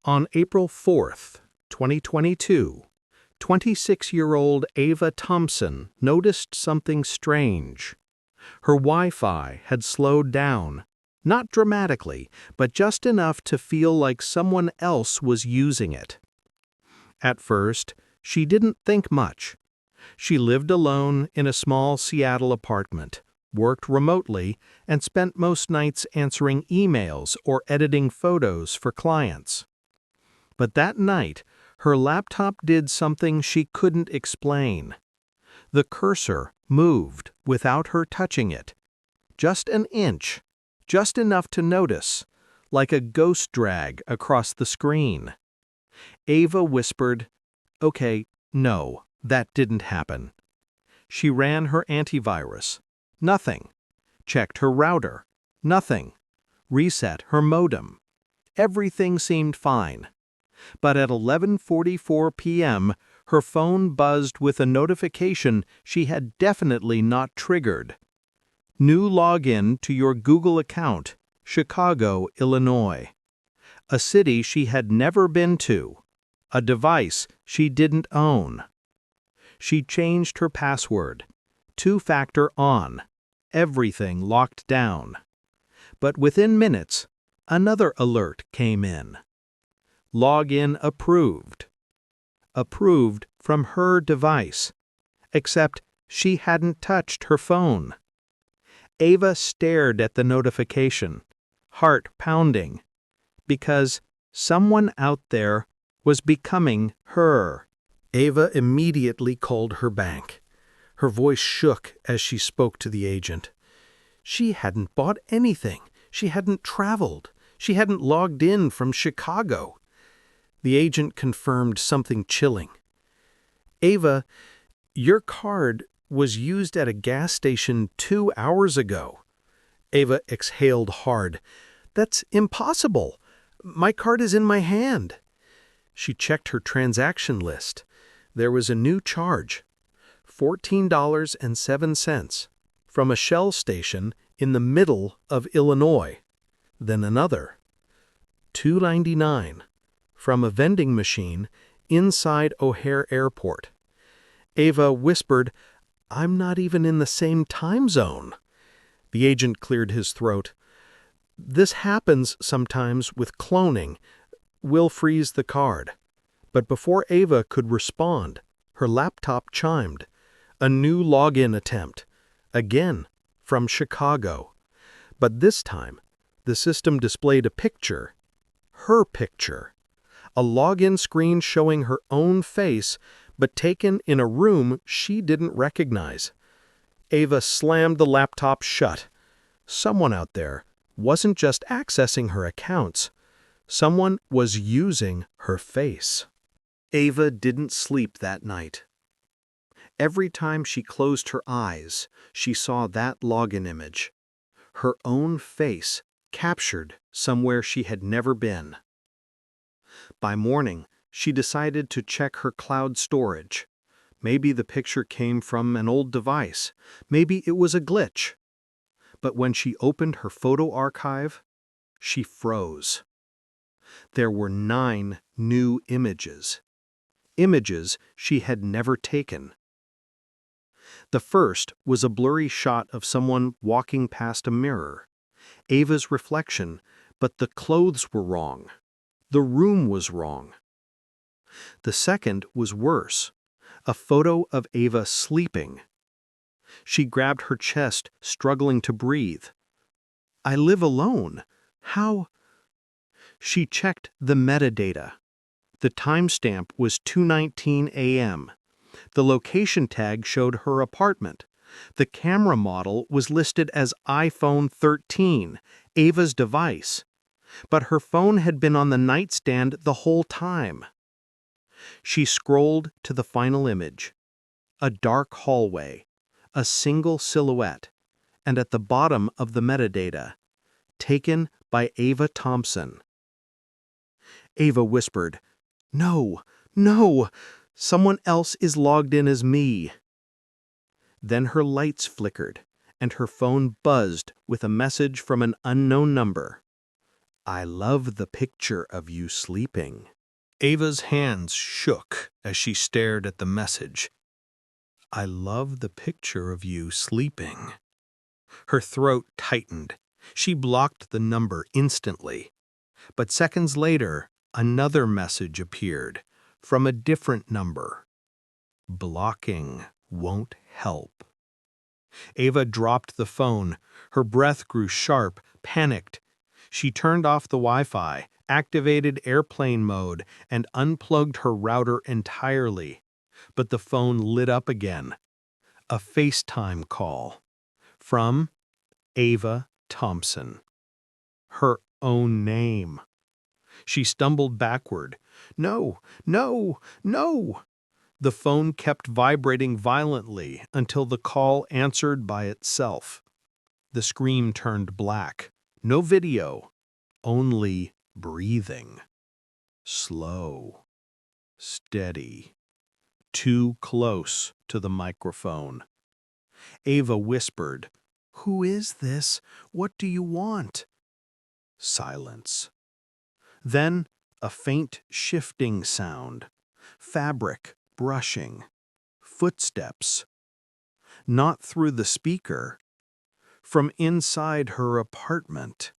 On April 4th, 2022, 26-year-old Ava Thompson noticed something strange. Her Wi-Fi had slowed down, not dramatically, but just enough to feel like someone else was using it. At first, she didn't think much. She lived alone in a small Seattle apartment, worked remotely, and spent most nights answering emails or editing photos for clients. But that night, her laptop did something she couldn't explain. The cursor moved without her touching it. Just an inch, just enough to notice, like a ghost drag across the screen. Ava whispered, "Okay, no, that didn't happen." She ran her antivirus. Nothing. Checked her router. Nothing. Reset her modem. Everything seemed fine. But at 11:44 p.m., her phone buzzed with a notification she had definitely not triggered. New login to your Google account, Chicago, Illinois. A city she had never been to. A device she didn't own. She changed her password. Two-factor on. Everything locked down. But within minutes, another alert came in. Login approved. Approved from her device. Except she hadn't touched her phone. Ava stared at the notification, heart pounding, because someone out there was becoming her. Ava immediately called her bank. Her voice shook as she spoke to the agent. She hadn't bought anything. She hadn't traveled. She hadn't logged in from Chicago. The agent confirmed something chilling. "Ava, your card was used at a gas station 2 hours ago." Ava exhaled hard. "That's impossible. My card is in my hand." She checked her transaction list. There was a new charge, $14.07, from a Shell station in the middle of Illinois. Then another, $2.99, from a vending machine inside O'Hare Airport. Ava whispered, "I'm not even in the same time zone." The agent cleared his throat. "This happens sometimes with cloning. We'll freeze the card." But before Ava could respond, her laptop chimed. A new login attempt. Again, from Chicago. But this time, the system displayed a picture. Her picture. A login screen showing her own face, but taken in a room she didn't recognize. Ava slammed the laptop shut. Someone out there wasn't just accessing her accounts. Someone was using her face. Ava didn't sleep that night. Every time she closed her eyes, she saw that login image. Her own face captured somewhere she had never been. By morning, she decided to check her cloud storage. Maybe the picture came from an old device. Maybe it was a glitch. But when she opened her photo archive, she froze. There were 9 new images. Images she had never taken. The first was a blurry shot of someone walking past a mirror. Ava's reflection, but the clothes were wrong. The room was wrong. The second was worse, a photo of Ava sleeping. She grabbed her chest, struggling to breathe. "I live alone. How?" She checked the metadata. The timestamp was 2:19 a.m. The location tag showed her apartment. The camera model was listed as iPhone 13, Ava's device. But her phone had been on the nightstand the whole time. She scrolled to the final image. A dark hallway, a single silhouette, and at the bottom of the metadata, taken by Ava Thompson. Ava whispered, "No, no, someone else is logged in as me." Then her lights flickered, and her phone buzzed with a message from an unknown number. I love the picture of you sleeping. Ava's hands shook as she stared at the message. I love the picture of you sleeping. Her throat tightened. She blocked the number instantly. But seconds later, another message appeared from a different number. Blocking won't help. Ava dropped the phone. Her breath grew sharp, panicked. She turned off the Wi-Fi, activated airplane mode, and unplugged her router entirely. But the phone lit up again. A FaceTime call from Ava Thompson. Her own name. She stumbled backward. No, no, no! The phone kept vibrating violently until the call answered by itself. The screen turned black. No video, only breathing. Slow, steady, too close to the microphone. Ava whispered, "Who is this? What do you want?" Silence. Then a faint shifting sound. Fabric brushing. Footsteps. Not through the speaker. From inside her apartment.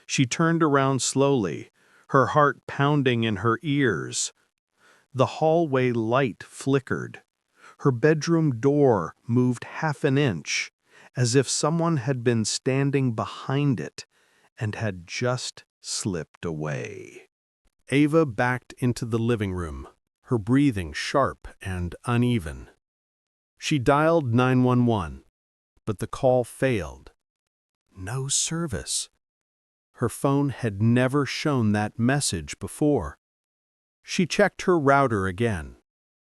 She turned around slowly, her heart pounding in her ears. The hallway light flickered. Her bedroom door moved half an inch, as if someone had been standing behind it and had just slipped away. Ava backed into the living room, her breathing sharp and uneven. She dialed 911, but the call failed. No service. Her phone had never shown that message before. She checked her router again,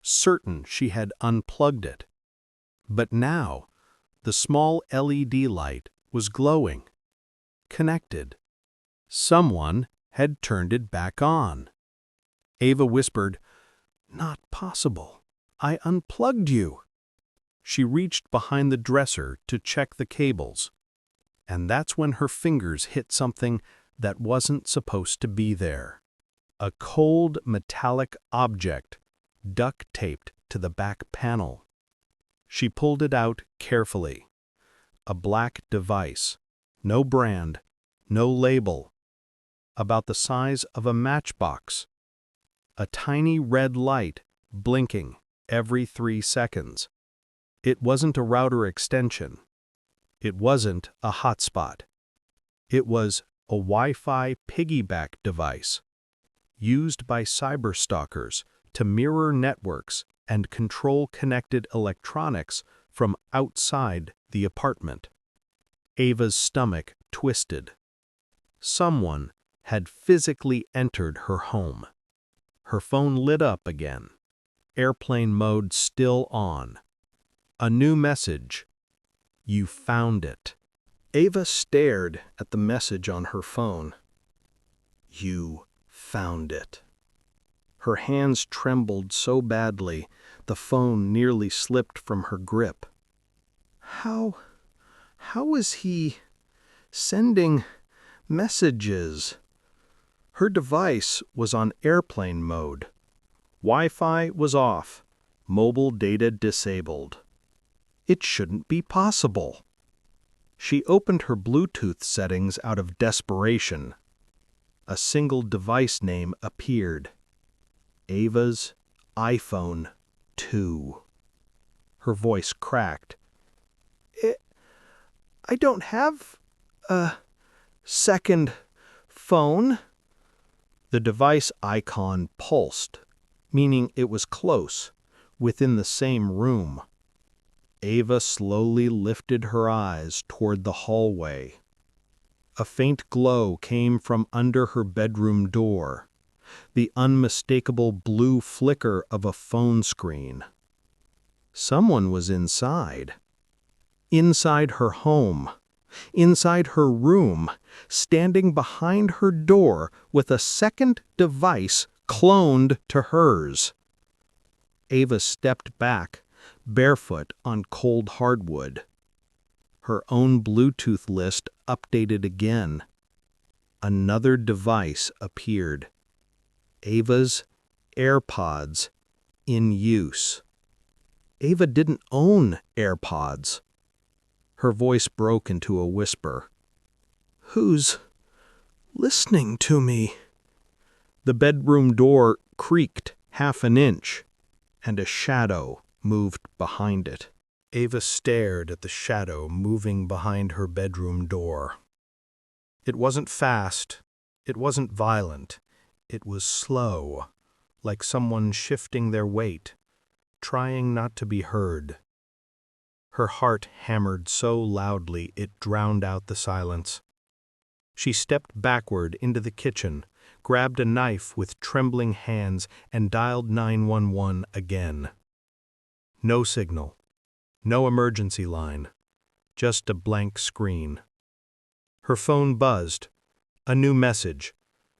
certain she had unplugged it. But now, the small LED light was glowing, connected. Someone had turned it back on. Ava whispered, "Not possible. I unplugged you." She reached behind the dresser to check the cables. And that's when her fingers hit something that wasn't supposed to be there. A cold metallic object duct-taped to the back panel. She pulled it out carefully. A black device, no brand, no label, about the size of a matchbox. A tiny red light blinking every 3 seconds. It wasn't a router extension. It wasn't a hotspot. It was a Wi-Fi piggyback device, used by cyberstalkers to mirror networks and control connected electronics from outside the apartment. Ava's stomach twisted. Someone had physically entered her home. Her phone lit up again, airplane mode still on. A new message. You found it. Ava stared at the message on her phone. You found it. Her hands trembled so badly, the phone nearly slipped from her grip. How is he sending messages? Her device was on airplane mode. Wi-Fi was off, mobile data disabled. It shouldn't be possible. She opened her Bluetooth settings out of desperation. A single device name appeared. Ava's iPhone 2. Her voice cracked. I don't have a second phone. The device icon pulsed, meaning it was close, within the same room. Ava slowly lifted her eyes toward the hallway. A faint glow came from under her bedroom door, the unmistakable blue flicker of a phone screen. Someone was inside. Inside her home. Inside her room, standing behind her door with a second device cloned to hers. Ava stepped back, barefoot on cold hardwood. Her own Bluetooth list updated again. Another device appeared. Ava's AirPods in use. Ava didn't own AirPods. Her voice broke into a whisper. "Who's listening to me?" The bedroom door creaked half an inch, and a shadow moved behind it. Ava stared at the shadow moving behind her bedroom door. It wasn't fast, it wasn't violent, it was slow, like someone shifting their weight, trying not to be heard. Her heart hammered so loudly it drowned out the silence. She stepped backward into the kitchen, grabbed a knife with trembling hands, and dialed 911 again. No signal, no emergency line, just a blank screen. Her phone buzzed, a new message,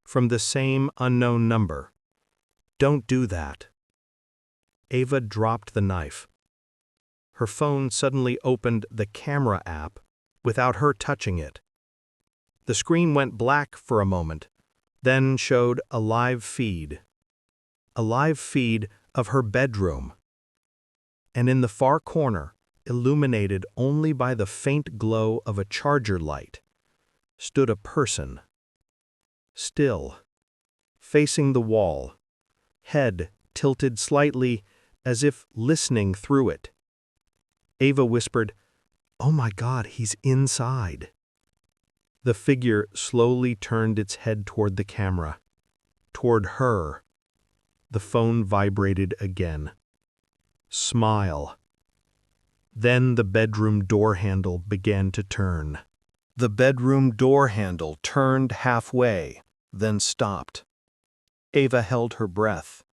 from the same unknown number. "Don't do that." Ava dropped the knife. Her phone suddenly opened the camera app without her touching it. The screen went black for a moment, then showed a live feed of her bedroom. And in the far corner, illuminated only by the faint glow of a charger light, stood a person. Still, facing the wall, head tilted slightly as if listening through it. Ava whispered, "Oh my God, he's inside." The figure slowly turned its head toward the camera, toward her. The phone vibrated again. "Smile." Then the bedroom door handle began to turn. The bedroom door handle turned halfway, then stopped. Ava held her breath.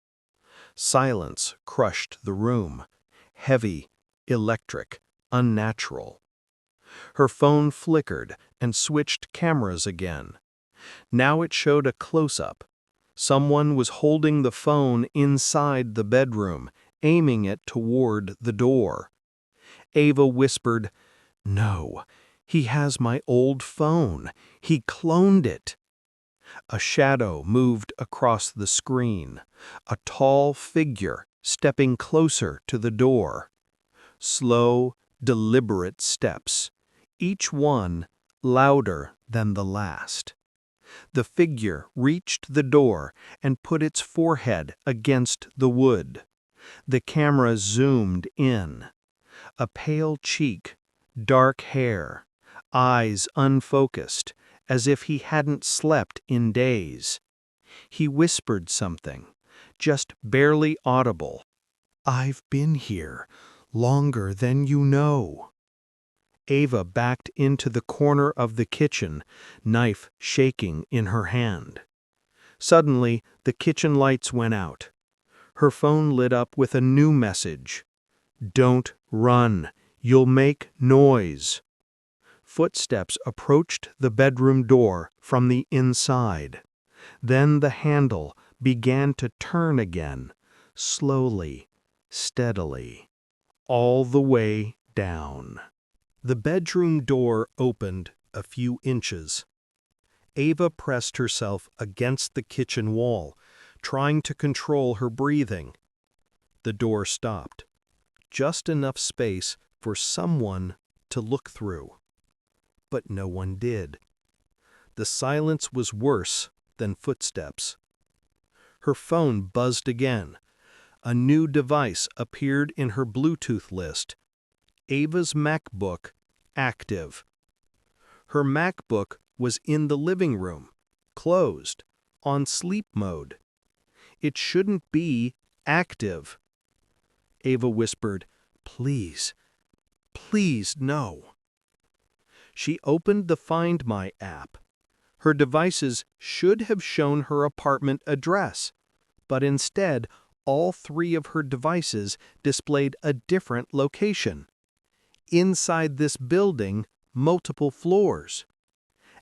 Silence crushed the room, heavy, electric, unnatural. Her phone flickered and switched cameras again. Now it showed a close-up. Someone was holding the phone inside the bedroom, aiming it toward the door. Ava whispered, "No, he has my old phone. He cloned it." A shadow moved across the screen, a tall figure stepping closer to the door. Slow, deliberate steps, each one louder than the last. The figure reached the door and put its forehead against the wood. The camera zoomed in. A pale cheek, dark hair, eyes unfocused, as if he hadn't slept in days. He whispered something, just barely audible. "I've been here longer than you know." Ava backed into the corner of the kitchen, knife shaking in her hand. Suddenly, the kitchen lights went out. Her phone lit up with a new message. "Don't run. You'll make noise." Footsteps approached the bedroom door from the inside. Then the handle began to turn again, slowly, steadily, all the way down. The bedroom door opened a few inches. Ava pressed herself against the kitchen wall, trying to control her breathing. The door stopped. Just enough space for someone to look through. But no one did. The silence was worse than footsteps. Her phone buzzed again. A new device appeared in her Bluetooth list. Ava's MacBook, active. Her MacBook was in the living room, closed, on sleep mode. It shouldn't be active. Ava whispered, "Please, please, no." She opened the Find My app. Her devices should have shown her apartment address, but instead, all three of her devices displayed a different location. Inside this building, multiple floors.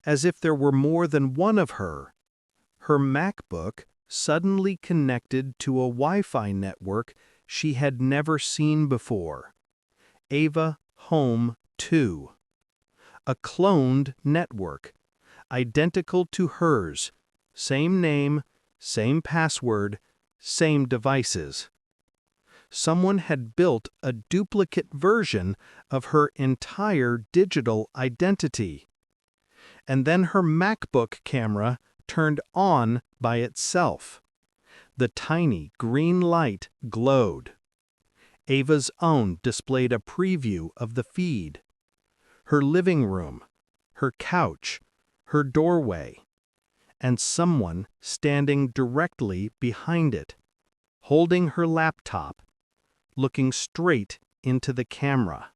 As if there were more than one of her. Her MacBook suddenly connected to a Wi-Fi network she had never seen before. Ava Home 2. A cloned network. identical to hers. Same name, same password, same devices. Someone had built a duplicate version of her entire digital identity. And then her MacBook camera turned on by itself. The tiny green light glowed. Ava's own displayed a preview of the feed. Her living room, her couch, her doorway, and someone standing directly behind it, holding her laptop, looking straight into the camera.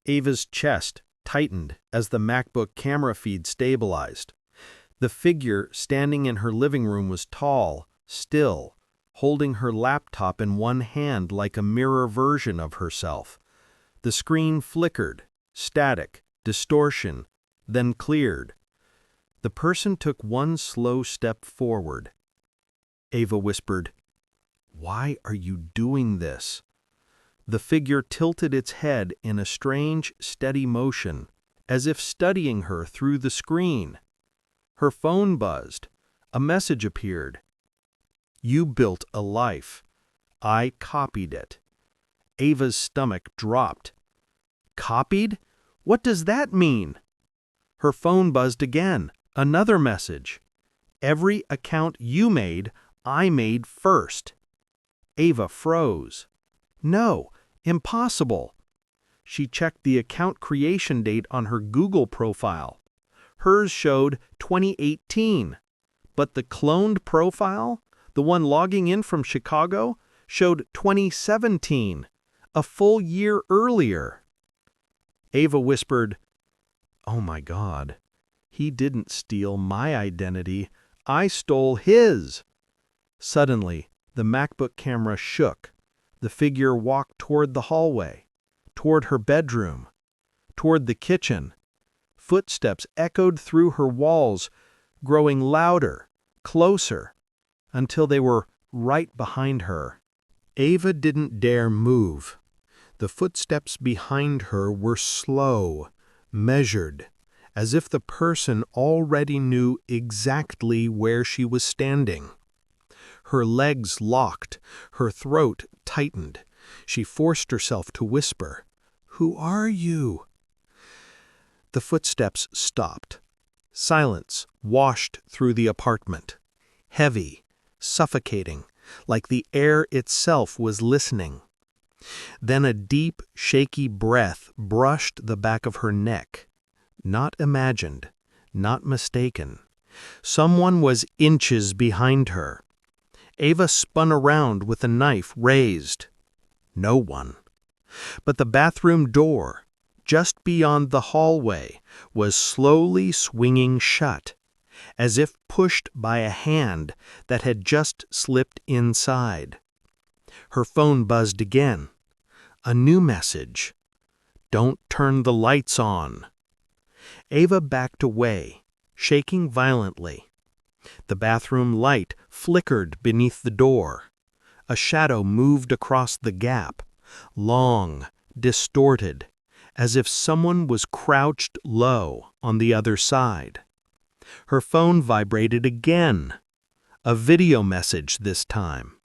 Ava's chest tightened as the MacBook camera feed stabilized. The figure standing in her living room was tall, still, holding her laptop in one hand like a mirror version of herself. The screen flickered, static, distortion, then cleared. The person took one slow step forward. Ava whispered, "Why are you doing this?" The figure tilted its head in a strange, steady motion, as if studying her through the screen. Her phone buzzed. A message appeared. "You built a life. I copied it." Ava's stomach dropped. "Copied? What does that mean?" Her phone buzzed again. Another message. "Every account you made, I made first." Ava froze. No, impossible. She checked the account creation date on her Google profile. Hers showed 2018, but the cloned profile, the one logging in from Chicago, showed 2017, a full year earlier. Ava whispered, "Oh my God, he didn't steal my identity, I stole his." Suddenly, the MacBook camera shook. The figure walked toward the hallway, toward her bedroom, toward the kitchen. Footsteps echoed through her walls, growing louder, closer, until they were right behind her. Ava didn't dare move. The footsteps behind her were slow, measured, as if the person already knew exactly where she was standing. Her legs locked, her throat tightened. She forced herself to whisper, "Who are you?" The footsteps stopped. Silence washed through the apartment. Heavy, suffocating, like the air itself was listening. Then a deep, shaky breath brushed the back of her neck. Not imagined, not mistaken. Someone was inches behind her. Ava spun around with the knife raised. No one. But the bathroom door, just beyond the hallway, was slowly swinging shut, as if pushed by a hand that had just slipped inside. Her phone buzzed again. A new message. "Don't turn the lights on." Ava backed away, shaking violently. The bathroom light flickered beneath the door. A shadow moved across the gap, long, distorted, as if someone was crouched low on the other side. Her phone vibrated again. A video message this time.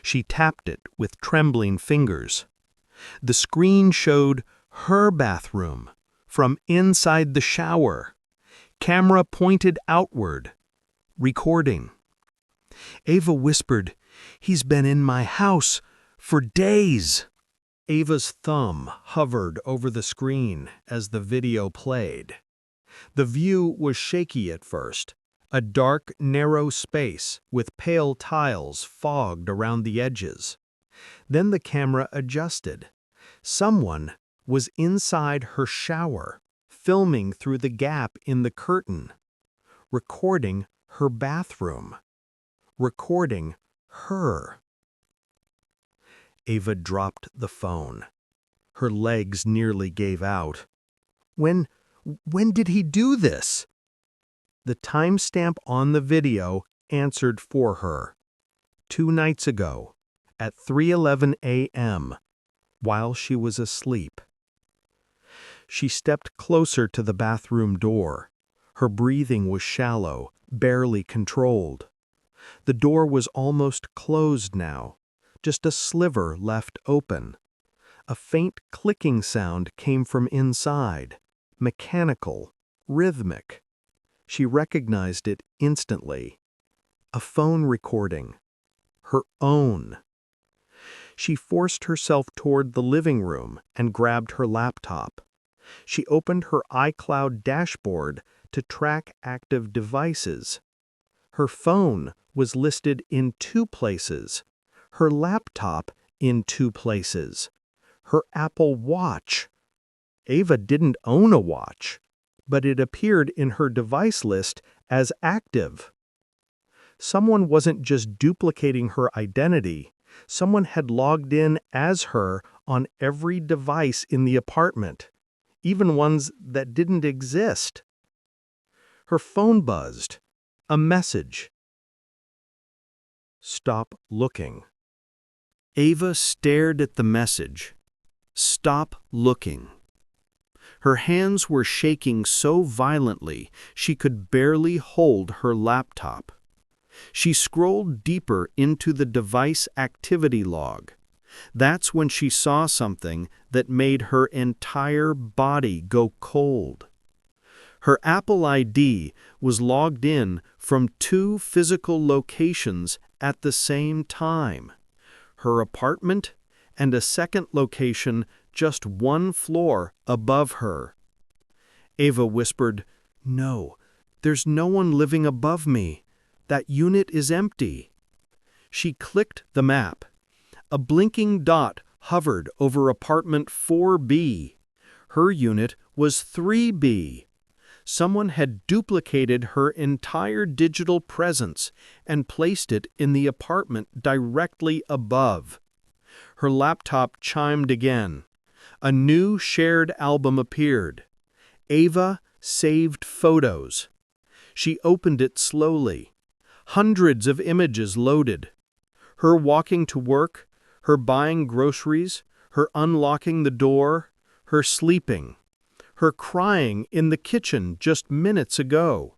She tapped it with trembling fingers. The screen showed her bathroom from inside the shower, camera pointed outward, recording. Ava whispered, "He's been in my house for days." Ava's thumb hovered over the screen as the video played. The view was shaky at first, a dark, narrow space with pale tiles fogged around the edges. Then the camera adjusted. Someone was inside her shower, filming through the gap in the curtain, recording her bathroom, recording her. Ava dropped the phone. Her legs nearly gave out. When did he do this? The timestamp on the video answered for her. 2 nights ago, at 3:11 a.m., while she was asleep. She stepped closer to the bathroom door. Her breathing was shallow, barely controlled. The door was almost closed now, just a sliver left open. A faint clicking sound came from inside, mechanical, rhythmic. She recognized it instantly. A phone recording. Her own. She forced herself toward the living room and grabbed her laptop. She opened her iCloud dashboard to track active devices. Her phone was listed in 2 places. Her laptop in 2 places. Her Apple Watch. Ava didn't own a watch, but it appeared in her device list as active. Someone wasn't just duplicating her identity. Someone had logged in as her on every device in the apartment, even ones that didn't exist. Her phone buzzed. A message. Stop looking. Ava stared at the message. Stop looking. Her hands were shaking so violently she could barely hold her laptop. She scrolled deeper into the device activity log. That's when she saw something that made her entire body go cold. Her Apple ID was logged in from 2 physical locations at the same time. Her apartment and a second location just 1 floor above her. Ava whispered, "No, there's no one living above me. That unit is empty." She clicked the map. A blinking dot hovered over apartment 4B. Her unit was 3B. Someone had duplicated her entire digital presence and placed it in the apartment directly above. Her laptop chimed again. A new shared album appeared. Ava saved photos. She opened it slowly. Hundreds of images loaded. Her walking to work, her buying groceries, her unlocking the door, her sleeping, her crying in the kitchen just minutes ago.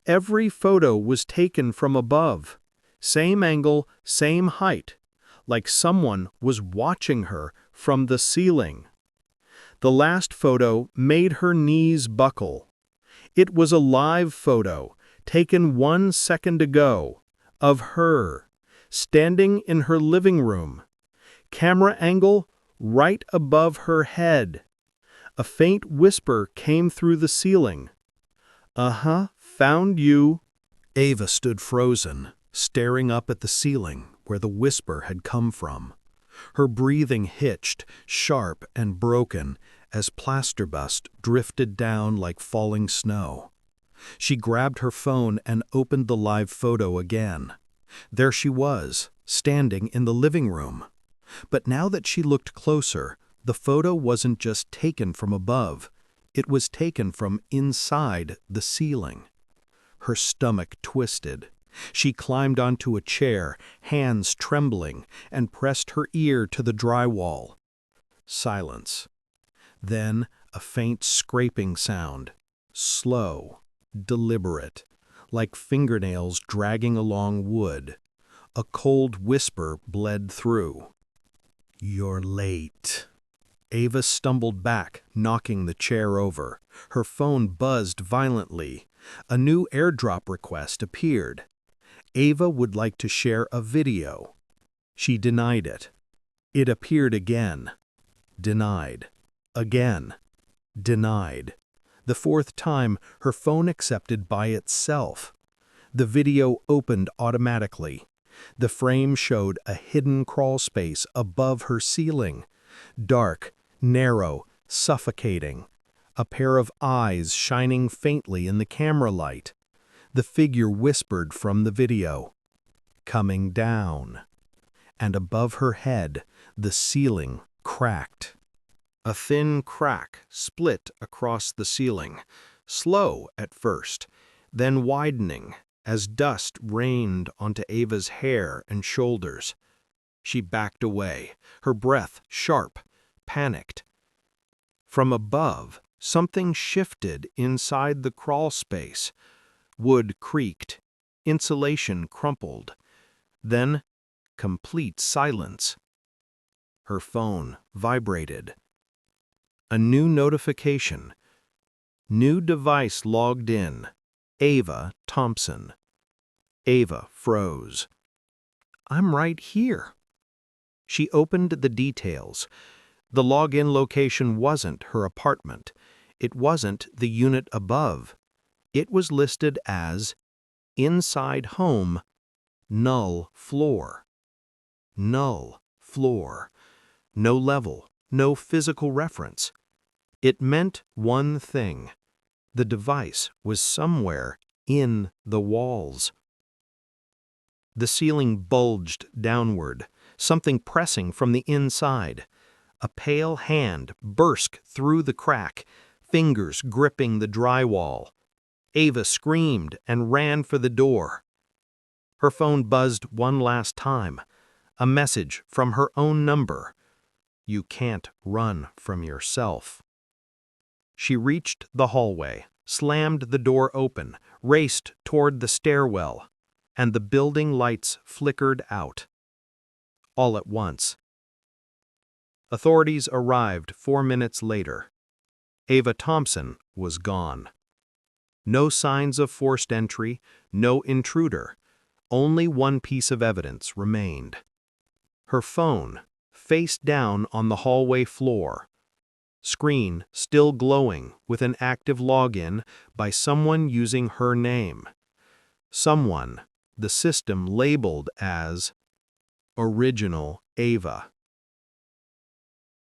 Every photo was taken from above. Same angle, same height, like someone was watching her from the ceiling. The last photo made her knees buckle. It was a live photo, taken 1 second ago, of her, standing in her living room. Camera angle right above her head. A faint whisper came through the ceiling. Found you." Ava stood frozen, staring up at the ceiling where the whisper had come from. Her breathing hitched, sharp and broken, as plasterbust drifted down like falling snow. She grabbed her phone and opened the live photo again. There she was, standing in the living room. But now that she looked closer, the photo wasn't just taken from above. It was taken from inside the ceiling. Her stomach twisted. She climbed onto a chair, hands trembling, and pressed her ear to the drywall. Silence. Then a faint scraping sound, slow, deliberate, like fingernails dragging along wood. A cold whisper bled through. "You're late." Ava stumbled back, knocking the chair over. Her phone buzzed violently. A new airdrop request appeared. Ava would like to share a video. She denied it. It appeared again. Denied. Again. Denied. The 4th time, her phone accepted by itself. The video opened automatically. The frame showed a hidden crawl space above her ceiling. Dark, narrow, suffocating. A pair of eyes shining faintly in the camera light. The figure whispered from the video, "Coming down." And above her head, the ceiling cracked. A thin crack split across the ceiling, slow at first, then widening as dust rained onto Ava's hair and shoulders. She backed away, her breath sharp, panicked. From above, Something shifted inside the crawl space. Wood creaked. Insulation crumpled. Then, complete silence. Her phone vibrated. A new notification. New device logged in. Ava Thompson. Ava froze. "I'm right here." She opened the details. The login location wasn't her apartment. It wasn't the unit above. It was listed as Inside Home, Null Floor. Null floor. No level, no physical reference. It meant one thing. The device was somewhere in the walls. The ceiling bulged downward, something pressing from the inside. A pale hand burst through the crack, fingers gripping the drywall. Ava screamed and ran for the door. Her phone buzzed one last time. A message from her own number. "You can't run from yourself." She reached the hallway, slammed the door open, raced toward the stairwell, and the building lights flickered out. All at once. Authorities arrived 4 minutes later. Ava Thompson was gone. No signs of forced entry, no intruder. Only one piece of evidence remained. Her phone, face down on the hallway floor. Screen still glowing with an active login by someone using her name. Someone the system labeled as Original Ava.